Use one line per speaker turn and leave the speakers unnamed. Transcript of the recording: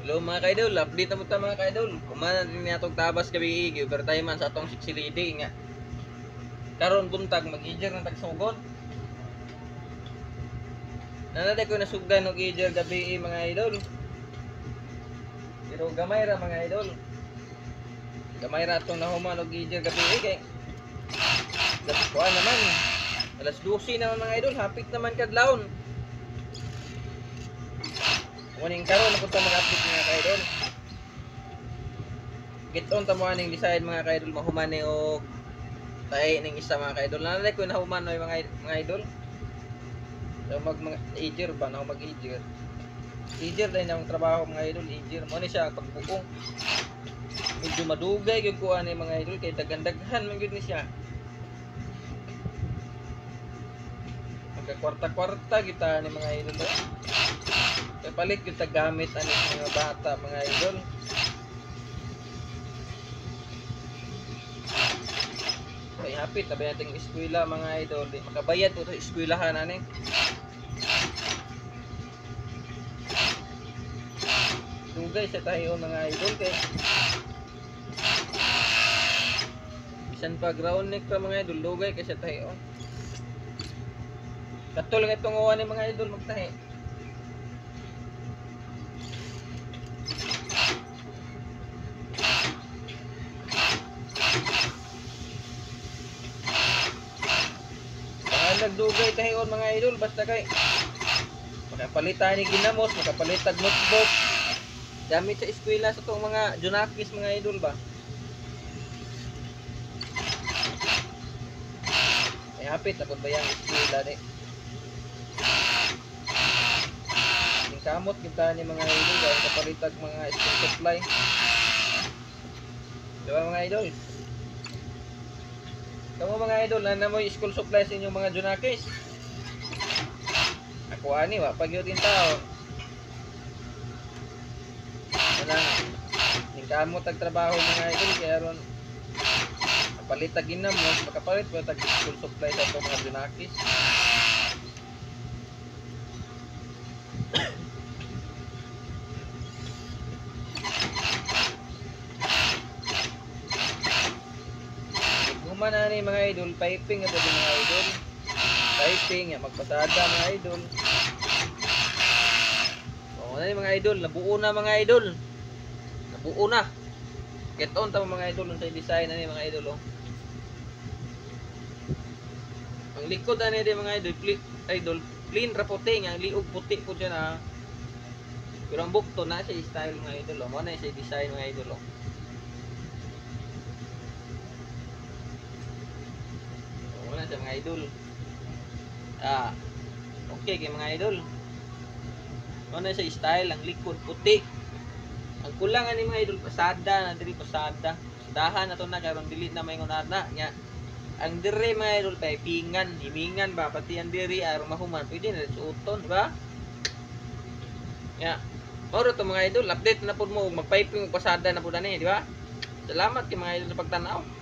Hello mga kaidol, update na mo ta mga kaidol. Kumana din natong tabas gabi overtime man sa atong 6 lady nga. Karon buntag mag-eager ng tagsugod. Nanade ko nasugdan og eager gabi mga idol. Pero gamay ra mga idol. Gamay ra atong nahuman og eager gabi kay. Kuan naman. Alas 12 naman mga idol, hapit naman kadlawon. Morning karon ako ta mag-update mga kaidol. Get on ta mo aning decide mga kaidol mahuman ni og tay ning isa mga kaidol. Nanay ko nahuman oy mga idol. So mga eager ba na mag-eager. Eager din ang trabaho mga idol, eager mo ni siya pagbuong. Medyo madugay gyud ko ani mga idol kay daghan-daghan man gyud ni siya. Magka-kwarta-kwarta kita ni mga idol. Kaya palit yung tagamit ani mga bata mga idol. Kaya hapit tabi nating eskwela mga idol. Di makabayad po sa eskwelahan ani. Dugay sa tayo mga idol kay bisan pa ground neck pa mga idol dugay kay sa tayo. Katul nga itong uwan ni mga idol magtahi. Nagdugay tahiyon mga idol basta kay makapalitan ni ginamos, makapalitag notebook gamit sa eskwela sa tong mga junakis mga idol ba. Ay hapit na pud bayang eskwela ni. Ning kamot kita ni mga idol ba kapalitag mga school supply. Diba mga idol? Kamu mga idol, na mo school supplies inyong mga junakis. Ako ani wa pag yun tao. Anang ning kamo tag trabaho mga idol kaya ron palitag ginamos, makapalit pa tag school supplies sa mga junakis. Mana ni mga idol, piping ito din mga idol. Piping, magpasada mga idol. O, ano mga idol, nabuo na mga idol. Nabuo na. Get on tama mga idol sa design na ni mga idol. Oh. Ang likod na ni mga idol, clean ra puti, ang liog puti po siya na. Pero ang bukto na siya style mga idol. Mo na siya design mga idol. Oh. Wala sa mga idol. Okay kay mga idol. Ano sa style ang likod puti. Ang kulangan ni mga idol pasada na diri pasada. Dahan na to na karon dili na maingon ana nya. Ang diri mga idol pipingan, himingan ba pati ang diri aron mahuman pwede na suoton ba? Nya. Moro to mga idol, update na pud mo magpiping og pasada na pud ani, di ba? Salamat kay mga idol sa pagtan-aw.